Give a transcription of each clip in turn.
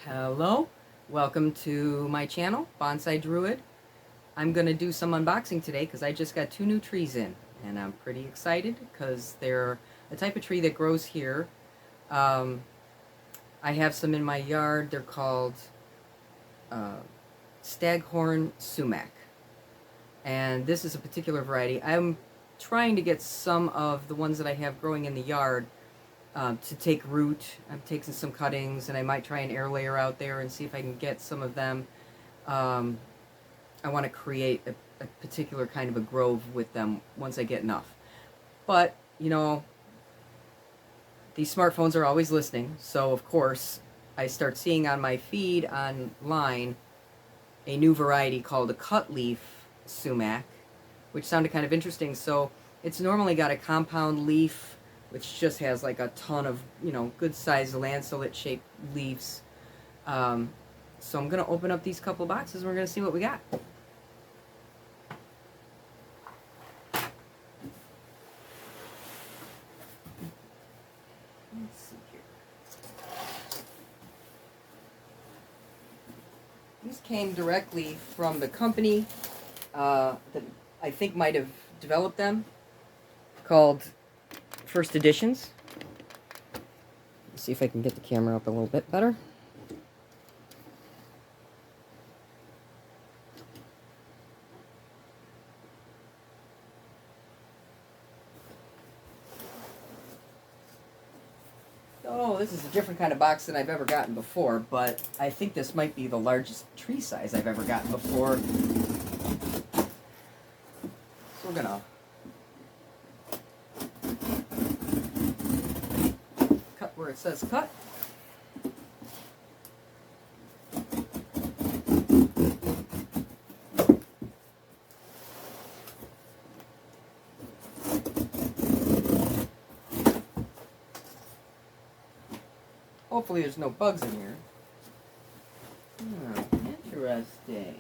Hello, welcome to my channel, Bonsai Druid. I'm going to do some unboxing today because I just got 2 new trees in, and I'm pretty excited because they're a type of tree that grows here. I have some in my yard. They're called Staghorn Sumac, and this is a particular variety. I'm trying to get some of the ones that I have growing in the yard to take root. I'm taking some cuttings, and I might try an air layer out there and see if I can get some of them. I want to create a particular kind of a grove with them once I get enough. But, you know, these smartphones are always listening, so of course I start seeing on my feed online a new variety called a Cutleaf Sumac, which sounded kind of interesting. So it's normally got a compound leaf, which just has like a ton of, good sized lanceolate shaped leaves. So I'm going to open up these couple boxes and we're going to see what we got. Let's see here. These came directly from the company that I think might have developed them, called First Editions. Let's see if I can get the camera up a little bit better. Oh, this is a different kind of box than I've ever gotten before, but I think this might be the largest tree size I've ever gotten before. So we're gonna cut where it says cut. Hopefully there's no bugs in here. Oh, interesting.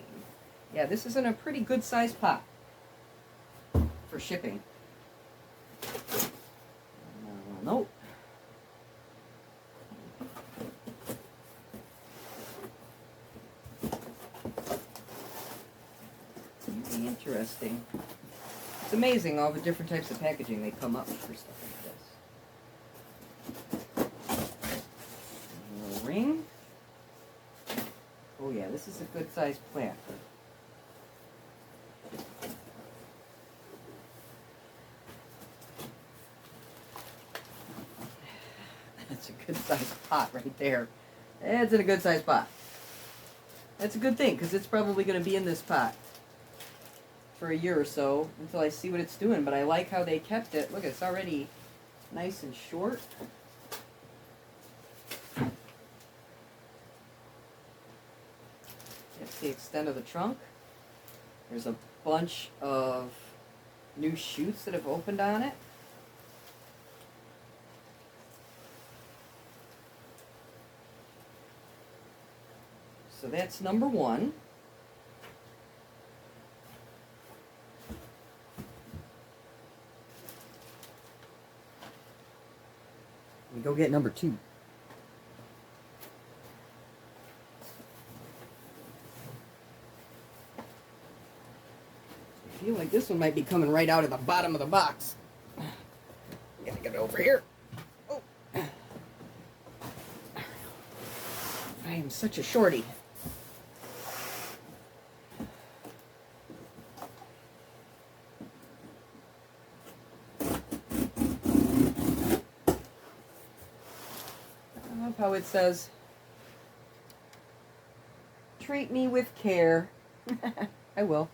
Yeah, this is in a pretty good sized pot for shipping. Nope. Really interesting. It's amazing all the different types of packaging they come up with for stuff like this. Ring. Oh yeah, this is a good sized plant. That's a good sized pot right there. It's in a good sized pot. That's a good thing because it's probably going to be in this pot for a year or so until I see what it's doing. But I like how they kept it. Look, it's already nice and short. That's the extent of the trunk. There's a bunch of new shoots that have opened on it. So that's number one. We go get number two. I feel like this one might be coming right out of the bottom of the box. Gotta get it over here. Oh. I am such a shorty. I love how it says, treat me with care. I will.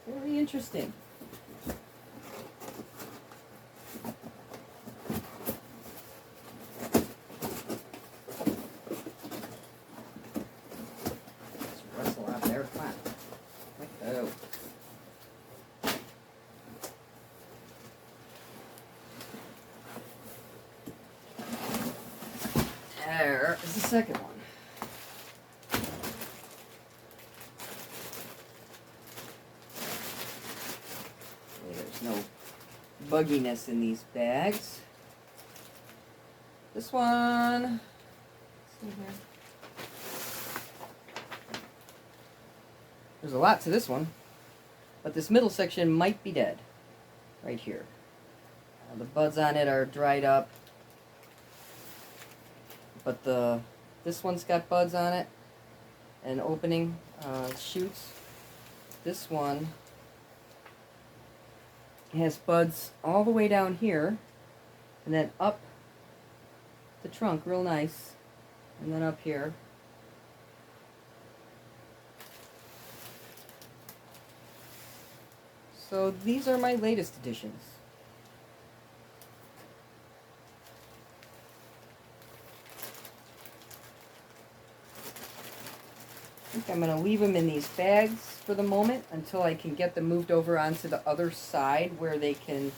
Very interesting. Just rustle out there, come on. Like that. There is the second one. There's no bugginess in these bags. This one, let's see here. There's a lot to this one, but this middle section might be dead, right here. The buds on it are dried up, but this one's got buds on it and opening shoots. This one has buds all the way down here, and then up the trunk real nice, and then up here. So these are my latest additions. I think I'm going to leave them in these bags for the moment until I can get them moved over onto the other side where they can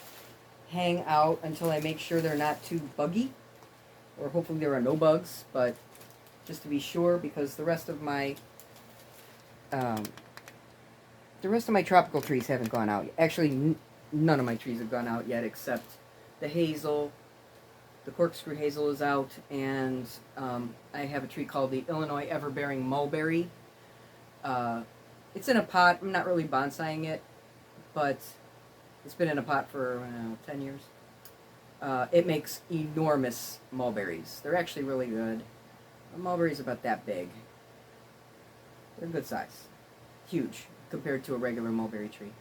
hang out until I make sure they're not too buggy. Or hopefully there are no bugs, but just to be sure, because the rest of my tropical trees haven't gone out. Actually, none of my trees have gone out yet except the hazel. The corkscrew hazel is out, and I have a tree called the Illinois Everbearing Mulberry. It's in a pot. I'm not really bonsaiing it, but it's been in a pot for 10 years. It makes enormous mulberries. They're actually really good. A mulberry's about that big. They're good size. Huge compared to a regular mulberry tree.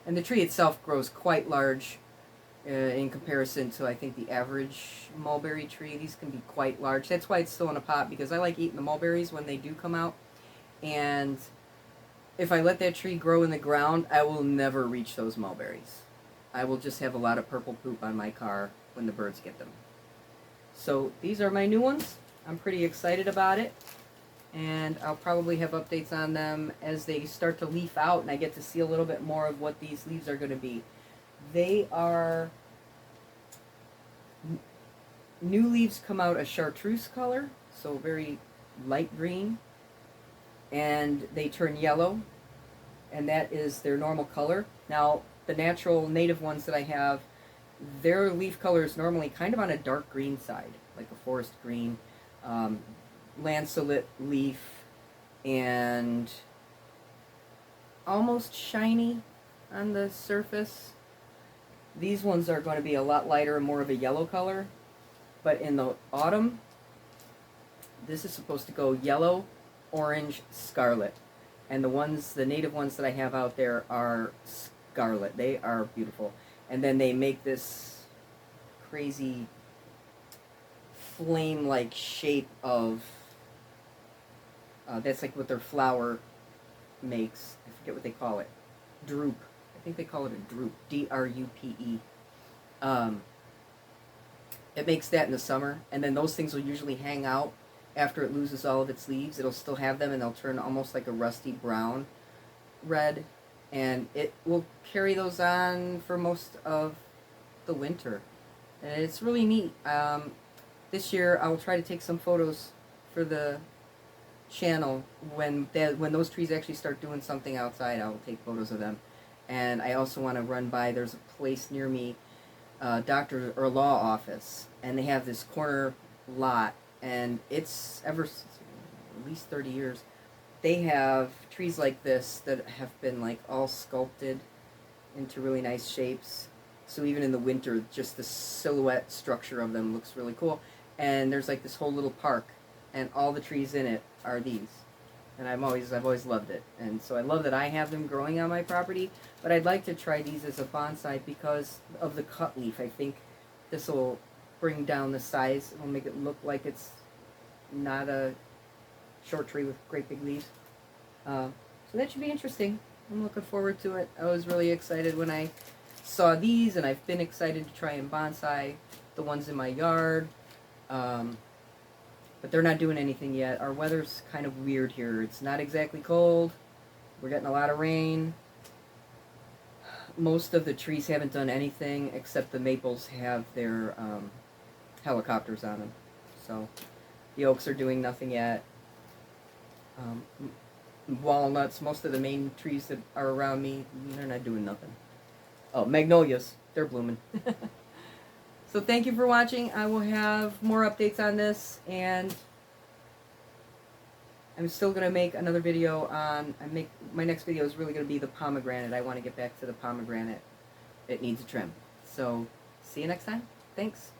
And the tree itself grows quite large in comparison to, I think, the average mulberry tree. These can be quite large. That's why it's still in a pot, because I like eating the mulberries when they do come out. And if I let that tree grow in the ground, I will never reach those mulberries. I will just have a lot of purple poop on my car when the birds get them. So these are my new ones. I'm pretty excited about it. And I'll probably have updates on them as they start to leaf out and I get to see a little bit more of what these leaves are going to be. They are... New leaves come out a chartreuse color, so very light green. And they turn yellow, and that is their normal color. Now, the natural native ones that I have, their leaf color is normally kind of on a dark green side, like a forest green, lanceolate leaf, and almost shiny on the surface. These ones are going to be a lot lighter and more of a yellow color, but in the autumn, this is supposed to go yellow, orange, scarlet. And the native ones that I have out there are scarlet. They are beautiful. And then they make this crazy flame-like shape of, that's like what their flower makes. I forget what they call it. Droop. I think they call it a droop. D-R-U-P-E. It makes that in the summer. And then those things will usually hang out after it loses all of its leaves. It'll still have them, and they'll turn almost like a rusty brown red, and it will carry those on for most of the winter. And it's really neat. This year I will try to take some photos for the channel when those trees actually start doing something outside. I will take photos of them. And I also want to run by, there's a place near me, doctor or law office, and they have this corner lot, and it's at least 30 years. They have trees like this that have been like all sculpted into really nice shapes. So even in the winter, just the silhouette structure of them looks really cool. And there's like this whole little park, and all the trees in it are these. And I've always loved it. And so I love that I have them growing on my property, but I'd like to try these as a bonsai because of the cutleaf. I think this will bring down the size. It'll make it look like it's not a short tree with great big leaves. So that should be interesting. I'm looking forward to it. I was really excited when I saw these, and I've been excited to try and bonsai the ones in my yard. But they're not doing anything yet. Our weather's kind of weird here. It's not exactly cold. We're getting a lot of rain. Most of the trees haven't done anything, except the maples have their helicopters on them. So the oaks are doing nothing yet. Walnuts, most of the main trees that are around me, they're not doing nothing. Oh, magnolias, they're blooming. So thank you for watching. I will have more updates on this, and I'm still going to make another video on, my next video is really going to be the pomegranate. I want to get back to the pomegranate. It needs a trim. So, see you next time. Thanks.